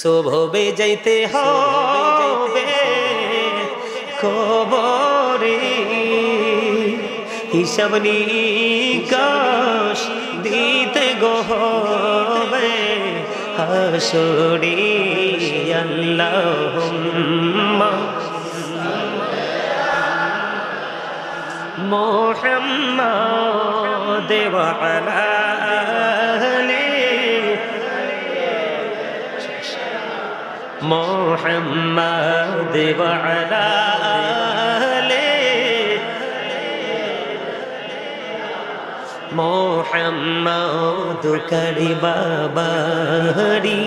শোভবে যাইতে হবে কবরে, হিসাব নিকাশ দিতে গো হবে হাসরে। আল্লাহুম্মা মুহাম্মাদ ওয়া আলা আলি মুহাম্মাদ ওয়া আলা আলি মুহাম্মাদ। কারবা বাড়ি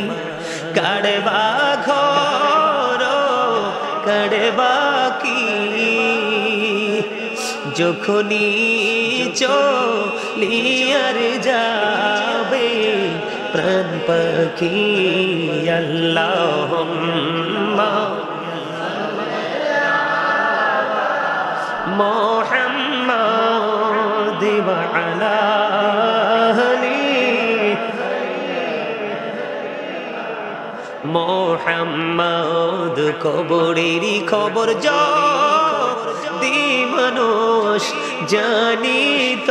কারবা ঘর কারবা কি, যখনই চলিয়ার যাবে প্রাণ পাখি। আল্লাহুম্মা মুহাম্মাদ ওয়া আলা আলি মুহাম্মাদ। কবরেরই খবর যদি মানুষ জানিত,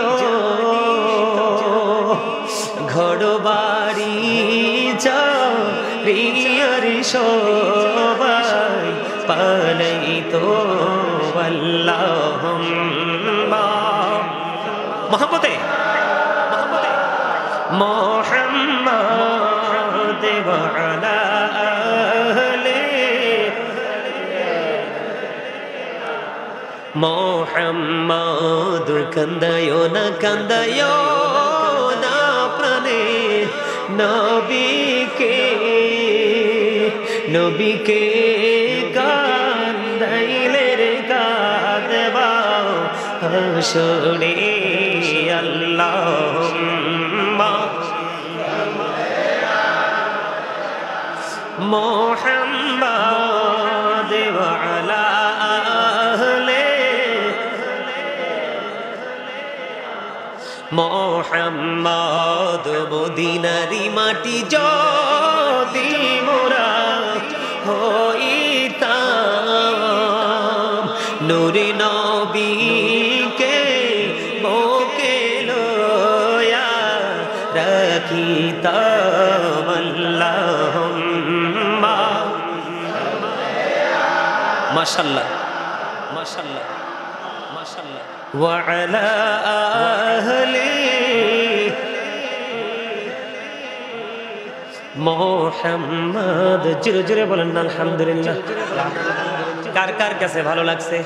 ঘর বাড়ি চারিয়ার সবাই পালাইতো। আল্লাহুম্মা মুহাম্মাদে মুহাম্মাদ ওয়া আলা আলি মুহাম্মাদ। কান্দায়ো না প্রাণে নবীকে কান্দাইলে রে কাঁদবা হাসরে। আল্লাহুম্মা মুহাম্মাদ ওয়া আলা আলি মুহাম্মাদ। মদিনারি মাটি যদি মোরা হইতাম, নূরে নবীকে বুকে লইয়া রাখিতাম। আল্লাহুম্মা মাশাআল্লাহ মাশাআল্লাহ মাশাআল্লাহ ওয়া আলা আহলি মুহাম্মাদ। জোরে জোরে বলেন না আলহামদুলিল্লাহ। কার কার কাছে ভালো লাগছে?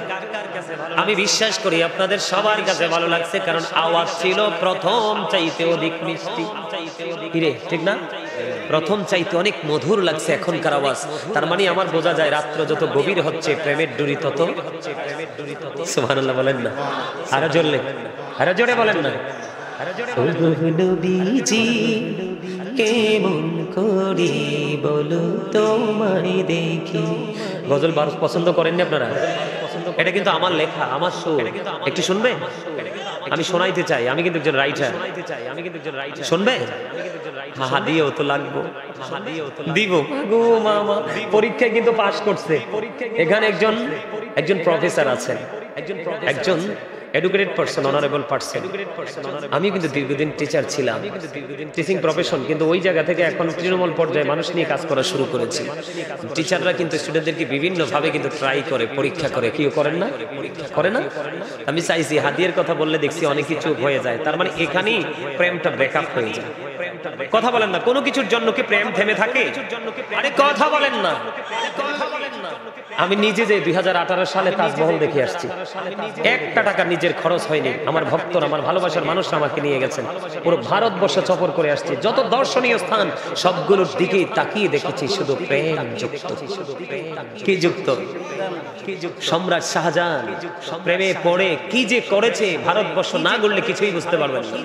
আমি বিশ্বাস করি আপনাদের সবার কাছে ভালো লাগছে, কারণ আওয়াজ ছিল প্রথম চাইতে অধিক মিষ্টি। ঠিক না? প্রথম চাইতে অনেক মধুর লাগছে এখনকার আওয়াজ। তার মানে আমার বোঝা যায় রাত্র যত গভীর হচ্ছে প্রেমের ডুরি তত। সুবহানাল্লাহ বলেন না, আরো জোরে, আরো জোরে বলেন না। নবীজি কেমন করি বলো তোমায় দেখি। গজল পছন্দ করেননি আপনারা? এটা কিন্তু আমার লেখা, আমার সুর। একটু শুনবে? আমি শোনাইতে চাই, আমি কিন্তু একজন রাইটার। শুনবে? হাহা দিয়েও তো লাগবো, দিব গো মামা। পরীক্ষায় কিন্তু পাস করছে। এখানে একজন প্রফেসর আছেন, একজন এডুকেটেড পারসন, অনারেবল পারসন। আমি কিন্তু দীর্ঘদিন টিচার ছিলাম, টিচিং প্রফেশন, কিন্তু ওই জায়গা থেকে এখন তৃণমূল পর্যায়ে মানুষ নিয়ে কাজ করা শুরু করেছি। টিচাররা কিন্তু স্টুডেন্টদেরকে বিভিন্ন ভাবে কিন্তু ট্রাই করে, পরীক্ষা করে। কেউ করেন না? করে না? আমি চাইছি, হাদিয়ের কথা বললে দেখছি অনেক কিছু হয়ে যায়। তার মানে এখানেই প্রেমটা ব্রেকআপ হয়ে যায়। কথা বলেন না, কোনো কিছুর জন্য কি প্রেম থেমে থাকে? আরে কথা বলেন না। আমি নিজে যে 2018 সালে তাজমহল দেখে আসছি, একটা টাকা নিজের খরচ হয়নি। আমার ভক্তরা, আমার ভালোবাসার মানুষরা আমাকে নিয়ে গেছেন। পুরো ভারতবর্ষ সফর করে আসছি। যত দর্শনীয় স্থান সবগুলোর দিকে তাকিয়ে দেখেছি শুধু প্রেম যুক্ত। কি যুক্ত? সম্রাট শাহজাহান প্রেমে পড়ে কি যে করেছে, ভারতবর্ষ না গড়লে কিছুই বুঝতে পারবেন না।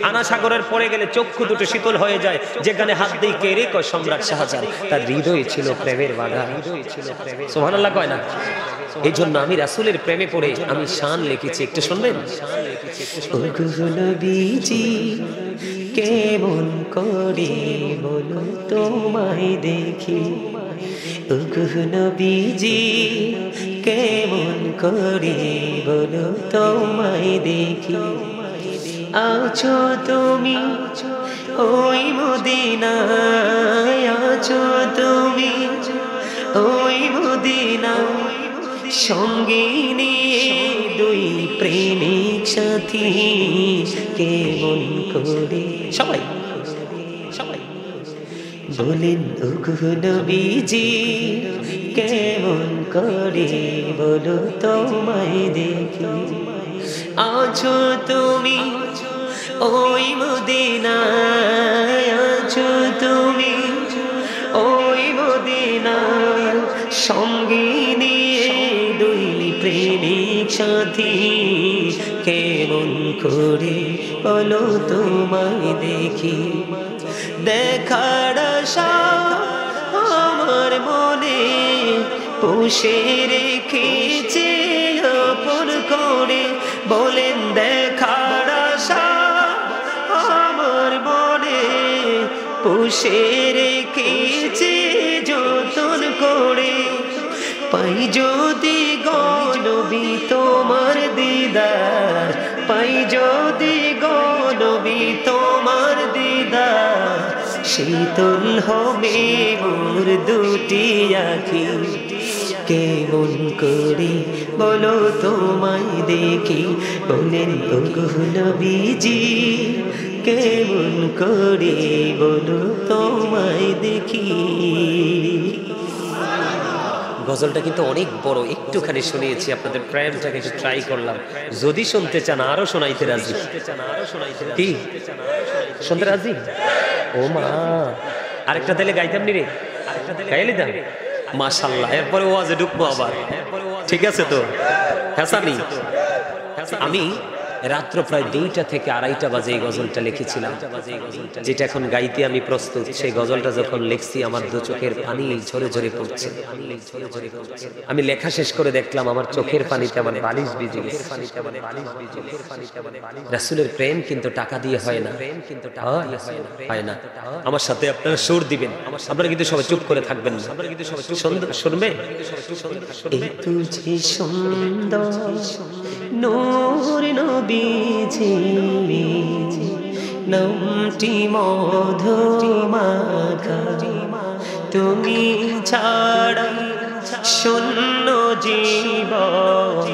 আনা সাগরের পড়ে গেলে চক্ষু দুটো শীতল হয়ে যায়। যেখানে হাত দিয়ে কে রে কয় সম্রাট শাহজাহান, তার হৃদয়ে ছিল প্রেমের বাগান। সুবহানাল্লাহ কয় না? এই জন্য আমি রাসূলের প্রেমে পড়ে আমি শান লিখেছি। একটু শুনবেন? কেমন করে বলো তোমায় দেখি ওগো নবীজি কেমন করে বলো তোমায় দেখি আছো তুমি ওই মদিনায় আছো তুমি ওই মদিনায় সঙ্গে নিয়ে দুই প্রেমিক সাথী কেমন করে সবাই সবাই বলেন ওগো নবীজি কেমন করে বলো তোমায় দেখি আছো তুমি ওই মদিনায় আছো তুমি ওই মদিনায় সঙ্গে নিয়ে দুই প্রেমিক সাথী কেমন করে বলো তোমায় দেখি দেখার আশা আমার মনে পুষে রেখেছে আপন করে বলেন দেখার আশা আমার মনে পুষে রেখেছে যতন করে পাই যদি গনবি তোমার দিদার পাই যদি গনবি তোমার দিদার শীতল হবে মোর দুটি আঁখি কেমন করে বলো তোমায় দেখি বলেন ওগো নবীজি কেমন করে বলো তোমায় দেখি গজলটা কিন্তু অনেক বড় একটুখানি শুনিয়েছি আপনাদের প্রেমটাকে একটু ট্রাই করলাম যদি শুনতে চান আরো শোনাইতে রাজি কি শুনতে রাজি ও মা আরেকটা দিলে গাইতাম নি রে গাইলি দাম মাশাআল্লাহ এরপরে ওয়াজে ঢুকবো আবার ঠিক আছে তো হাসানি আমি রাত্র প্রায় 2টা থেকে 2:30 বাজে এই গজলটা লিখেছিলাম যেটা এখন গাইতে আমি প্রস্তুত সেই গজলটা যখন লিখছি আমার দু চোখের পানি ঝরে ঝরে পড়ছে আমি লেখা শেষ করে দেখলাম আমার চোখের পানিতে আমার বালিশ ভিজে গেছে রাসূলের প্রেম কিন্তু টাকা দিয়ে হয় না হয় না আমার সাথে আপনারা সুর দিবেন আপনারা কিন্তু সবাই চুপ করে থাকবেন না শুনবে এই তুঝে সুন্দর নূর নবীজি নামটি মধুমাখা তুমি ছাড়া শূন্য জীবন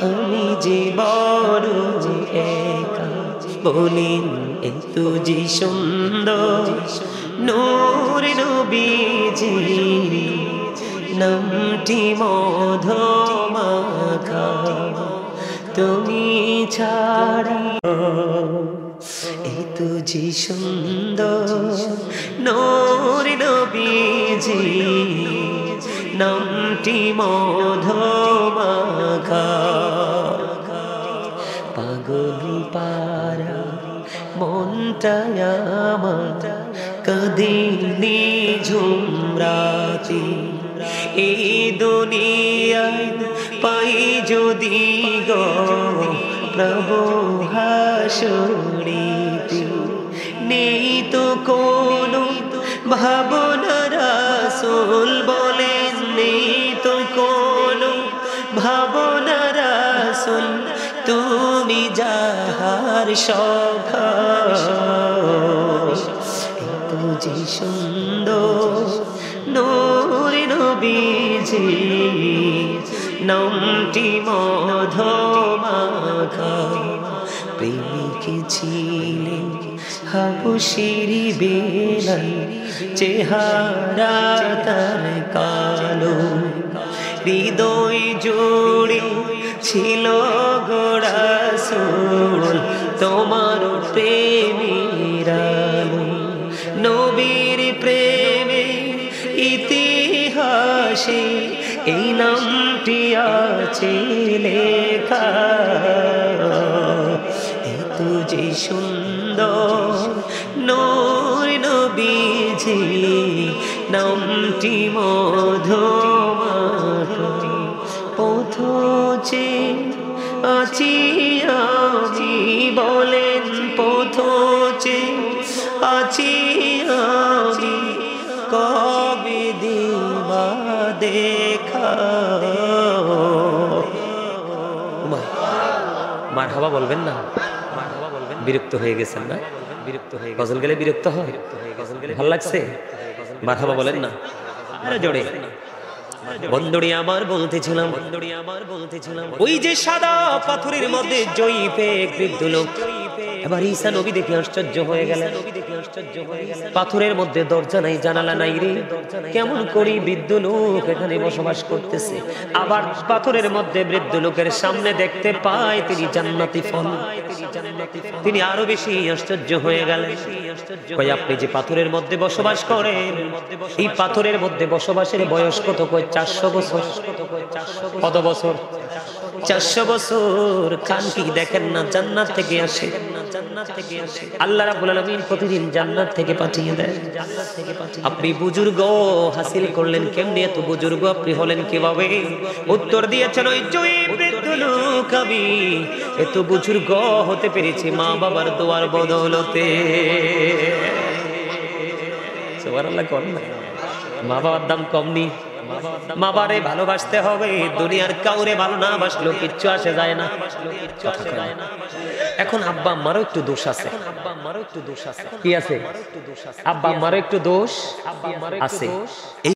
আমি যে বড় একা বলেন এই তুঝে সুন্দর নূর নবীজি নামটি মধুমাখা তুমি ছাড়া এই তুঝে সুন্দর নূর নবীজি নামটি মধুমাখা পাগল পারা মনটা আমার কাঁদিনি ঝুমরাতি এই দুনিয়ায় পাই যদি গো প্রভু হাসুরিতে নেই তো কোনো ভাবনা রাসূল বলেন নেই তো কোনো ভাবনা রাসূল তুমি যাহার সখা তুঝে সুন্দর নূর নবীজি নামটি মধুমাখা প্রেমিক ছিলেন হাবশির বেলাল চেহারা তার কালো হৃদয় জুড়ে ছিল গো রাসূল তোমার প্রেমের আলো নবীর প্রেমে ইতিহাসে এই নামটি আছে লেখা এই তুঝে সুন্দর নূর নবীজি নামটি মধুমাখা পথে আছি আমি বলেন পথে দেখা। মারহাবা বলবেন না, মারহাবা বলবেন। বিরক্ত হয়ে গেছেন না? বিরক্ত হয়ে গজল গেলে বিরক্ত হয়? ভালো লাগছে? মারহাবা বলেন না আরে জোরে। বন্ধুরি আমার বলতেছিলাম, ওই যে সাদা পাথরের মধ্যে জয়ীফে বৃদ্ধ লোক, এবার ঈসা নবী দেখে আশ্চর্য হয়ে গেলেন। পাথরের মধ্যে দরজা নাই, জানালা নাই রে, কেমন করি বৃদ্ধ লোক এখানে বসবাস করতেছে। আবার পাথরের মধ্যে বৃদ্ধ লোকের সামনে দেখতে পায় তিনি জান্নাতি ফল। তিনি আরো বেশি আশ্চর্য হয়ে গেলেন। কই আপনি যে পাথরের মধ্যে বসবাস করেন, এই পাথরের মধ্যে বসবাসের বয়স কত? কই 400 বছর। কত বছর? 400 বছর। কান কি দেখেন না? জান্নাত থেকে আসে, আল্লাহ রাব্বুল আলামিন প্রতিদিন জান্নাত থেকে পাঠিয়ে দেন। আপনি বুজুর্গ হাসিল করলেন কেমনে? এত বুজুর্গ আপনি হলেন কিভাবে? উত্তর দিয়েছেন ওই জয়ী বৃদ্ধ লোক, আমি এত বুজুর্গ হতে পেরেছি মা বাবার দোয়ার বদৌলতে। সুবহানাল্লাহ কোন না? মা বাবার দাম কম নি। মা বাবারে ভালোবাসতে হবে, দুনিয়ার কাউরে ভালো না বাসলেও কিচ্ছু আসে যায় না। এখন আব্বা আম্মারও একটু দোষ আছে। কি আছে? আব্বা আম্মারও একটু দোষ আছে।